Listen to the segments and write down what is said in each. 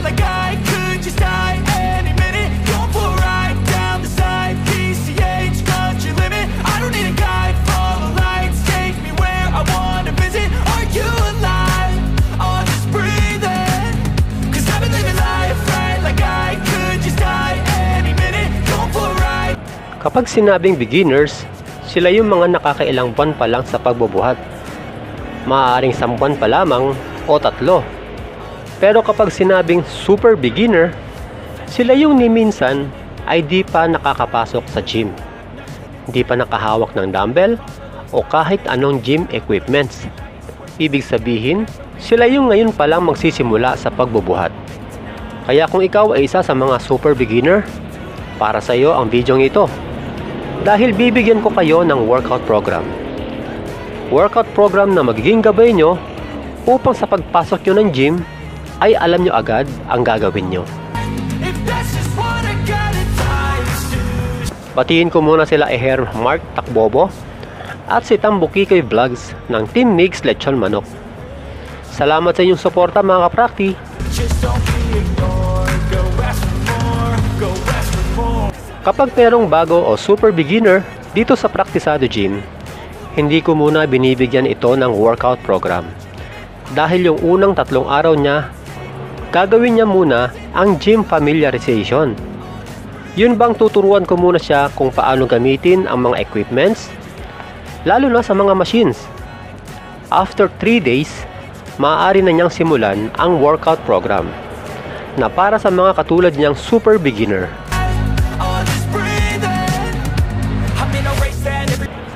like I could just die any minute. Going for a ride down the side, PCH, country limit. I don't need a guide, follow lights, take me where I wanna visit. Are you alive? I'll just breathe in, 'cause I've been living life right like I could just die any minute. Going for a ride. Kapag sinabing beginners, sila yung mga nakakailang buwan pa lang sa pagbubuhat. Maaaring 1 buwan pa lamang o 3. Pero kapag sinabing super beginner, sila yung ni minsan ay di pa nakakapasok sa gym. Di pa nakahawak ng dumbbell o kahit anong gym equipments. Ibig sabihin, sila yung ngayon pa lang magsisimula sa pagbubuhat. Kaya kung ikaw ay isa sa mga super beginner, para sa iyo ang video ito. Dahil bibigyan ko kayo ng workout program. Workout program na magiging gabay nyo upang sa pagpasok nyo ng gym ay alam nyo agad ang gagawin nyo. Batiin ko muna sila Eher Mark Takbobo at si Tambuki Kay Vlogs ng Team Mix Lechon Manok. Salamat sa inyong suporta mga kaprakti. Kapag merong bago o super beginner dito sa Praktisado Gym, hindi ko muna binibigyan ito ng workout program. Dahil yung unang 3 araw niya, gagawin niya muna ang gym familiarization. Yun bang tuturuan ko muna siya kung paano gamitin ang mga equipments, lalo na sa mga machines. After 3 days, maaari na niyang simulan ang workout program na para sa mga katulad niyang super beginner.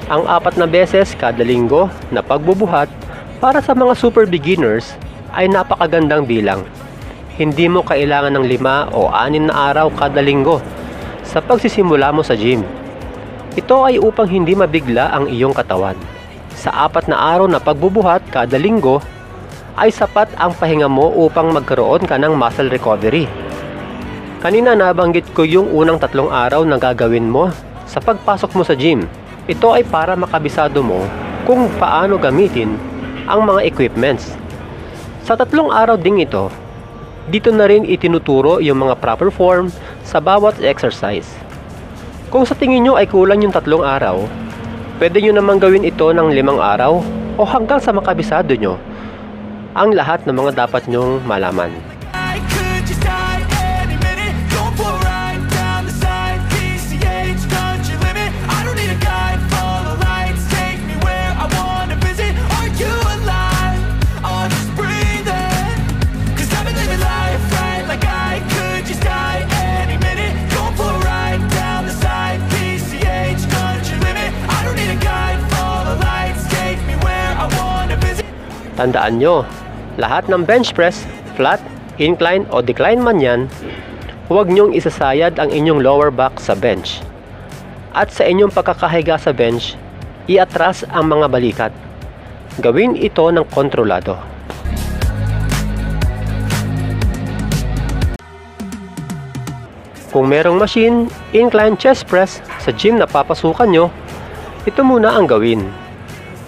Ang 4 na beses kada linggo na pagbubuhat para sa mga super beginners ay napakagandang bilang. Hindi mo kailangan ng 5 o 6 na araw kada linggo sa pagsisimula mo sa gym. Ito ay upang hindi mabigla ang iyong katawan. Sa 4 na araw na pagbubuhat kada linggo ay sapat ang pahinga mo upang magkaroon ka ng muscle recovery. Kanina nabanggit ko yung unang 3 araw na gagawin mo sa pagpasok mo sa gym. Ito ay para makabisado mo kung paano gamitin ang mga equipments. Sa 3 araw ding ito, dito na rin itinuturo yung mga proper form sa bawat exercise. Kung sa tingin nyo ay kulang yung 3 araw, pwede nyo naman gawin ito ng 5 araw o hanggang sa makabisado nyo ang lahat ng mga dapat nyong malaman. Tandaan nyo, lahat ng bench press, flat, incline o decline man yan, huwag nyong isasayad ang inyong lower back sa bench. At sa inyong pagkakahiga sa bench, iatras ang mga balikat. Gawin ito ng kontrolado. Kung merong machine, incline chest press sa gym na papasukan nyo, ito muna ang gawin.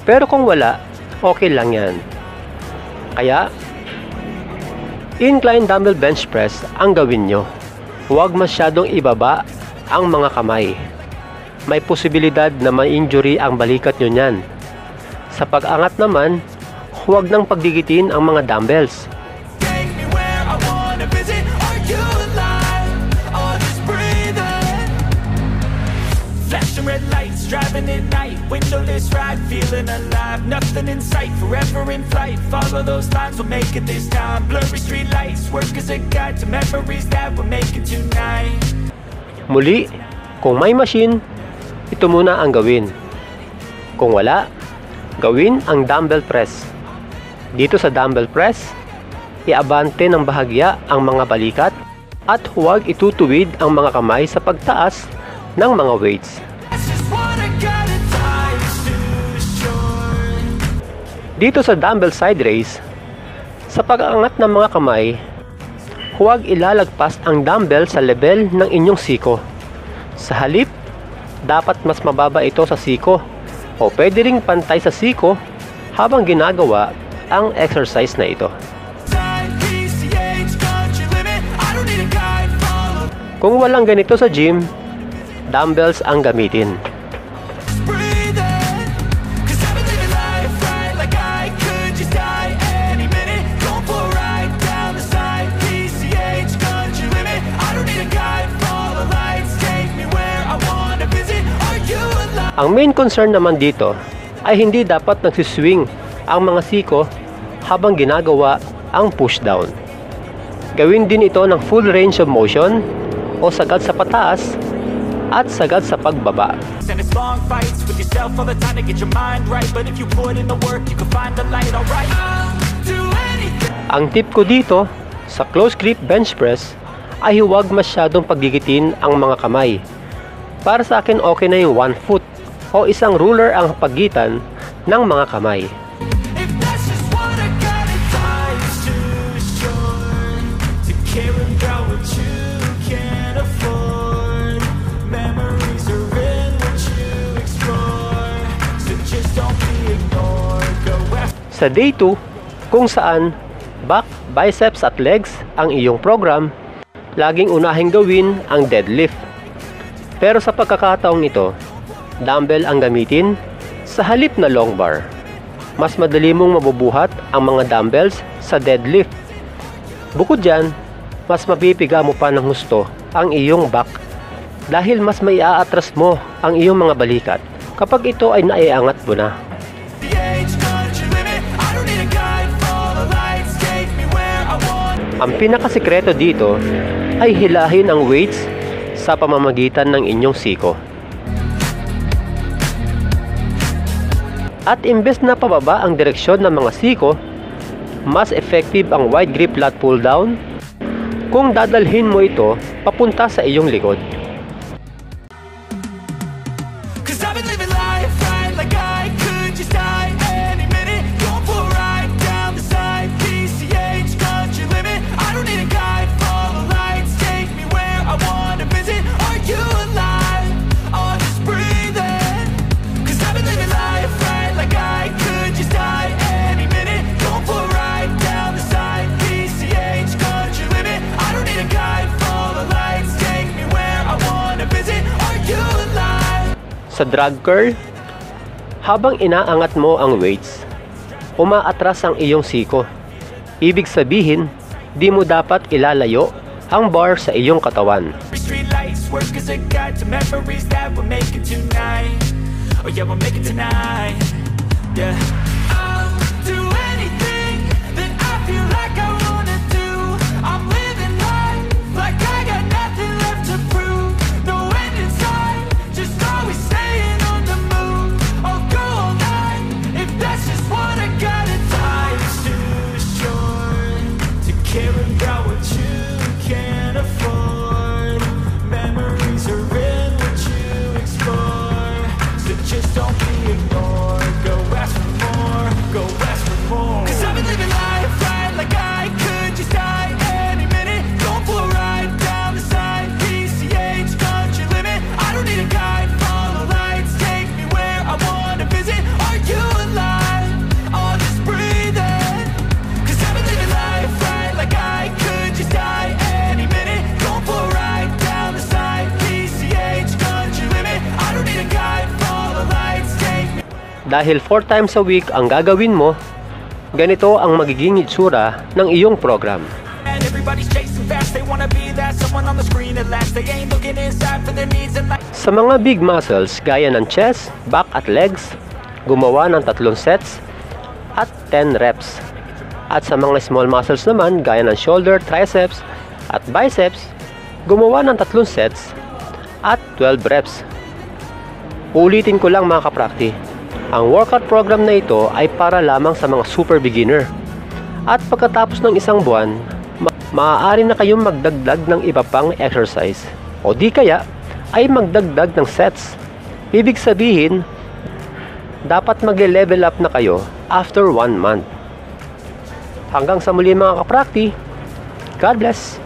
Pero kung wala, okay lang yan. Kaya, incline dumbbell bench press ang gawin nyo. Huwag masyadong ibaba ang mga kamay. May posibilidad na ma-injury ang balikat nyo niyan. Sa pag-angat naman, huwag nang pagdigitin ang mga dumbbells. Red lights, driving at night, windowless ride, feeling alive, nothing in sight, forever in flight, follow those lines, we'll make it this time, blurry street lights, work as a guide to memories that we're making tonight. Muli, kung may machine, ito muna ang gawin. Kung wala, gawin ang dumbbell press. Dito sa dumbbell press, iabante ng bahagya ang mga balikat at huwag itutuwid ang mga kamay sa pagtaas ng mga weights. Dito sa dumbbell side raise, sa pag-aangat ng mga kamay, huwag ilalagpas ang dumbbell sa level ng inyong siko. Sa halip, dapat mas mababa ito sa siko o pwede ring pantay sa siko habang ginagawa ang exercise na ito. Kung walang ganito sa gym, dumbbells ang gamitin. Breathing, 'cause I've been living life right like I could just die any minute. Going for a ride down the side, PCH country limit. I don't need a guide, follow lights, take me where I wanna visit. Are you alive? Ang main concern naman dito ay hindi dapat nagsiswing ang mga siko habang ginagawa ang pushdown. Gawin din ito ng full range of motion o sagad sa pataas at sagad sa pagbaba. And it's long fights with yourself all the time to get your mind right. But if you put in the work, you can find the light, alright? I'll do anything. Ang tip ko dito sa close grip bench press ay huwag masyadong paggigitin ang mga kamay. Para sa akin okay na yung 1 foot o isang ruler ang pagitan ng mga kamay. If that's just what I gotta die, it's too short to care about what you can't afford. Memories are in what you explore, so just don't be ignored. Go after. Sa day 2, kung saan back, biceps at legs ang iyong program, laging unahing gawin ang deadlift. Pero sa pagkakataong ito, dumbbell ang gamitin sa halip na long bar. Mas madali mong mabubuhat ang mga dumbbells sa deadlift. Bukod dyan, mas mapipiga mo pa ng husto ang iyong back dahil mas maiaatras mo ang iyong mga balikat kapag ito ay naiangat mo na. The age country limit. I don't need a guide, follow lights, take me where I want. Ang pinakasikreto dito ay hilahin ang weights sa pamamagitan ng inyong siko. At imbes na pababa ang direksyon ng mga siko, mas effective ang wide grip lat pull down kung dadalhin mo ito papunta sa iyong likod. 'Cause I've been living life right like I could just die any minute. Going for a ride down the side, PCH country limit. I don't need a guide, follow lights, take me where I wanna visit. Are you alive? Or just breathing? 'Cause I've been living life right like I could just die any minute. Going for a ride down the side, PCH country limit. I don't need a guide, follow lights, take me where I wanna visit. Are you alive? Sa drag curl, habang inaangat mo ang weights, umaatras ang iyong siko. Ibig sabihin, di mo dapat ilalayo ang bar sa iyong katawan. Street lights work as a guide to memories that we'll make it tonight. Oh yeah, we'll make it tonight. Yeah. I'll do anything that I feel like I wanna do. I'm living life like I got nothing left to prove. No end in sight, just always staying on the move. I'll go all night if that's just what I gotta die. It's too short to care about what you can't afford. Memories are in what you explore, so just don't be ignored. Go ask for more, go ask for more. 'Cause I've been living life right like I could just die any minute. Going for a ride down the side, PCH country limit. I don't need a guide, follow lights, take me where I wanna visit. Are you alive? Or just breathing? 'Cause I've been living life right like I could just die any minute. Going for a ride down the side, PCH country limit. I don't need a guide, follow lights, take me. Dahil 4 times a week ang gagawin mo, ganito ang magiging itsura ng iyong program. And everybody's chasing fast, they wanna be that someone on the screen at last. They ain't looking inside for their needs in life. Sa mga big muscles gaya ng chest, back at legs, gumawa ng 3 sets at 10 reps. At sa mga small muscles naman gaya ng shoulder, triceps at biceps, gumawa ng 3 sets at 12 reps. Ulitin ko lang mga kaprakti, ang workout program na ito ay para lamang sa mga super beginner. At pagkatapos ng isang buwan, maaari na kayong magdagdag ng iba pang exercise o di kaya ay magdagdag ng sets. Ibig sabihin, dapat magle-level up na kayo after 1 month. Hanggang sa muli mga kaprakti, God bless!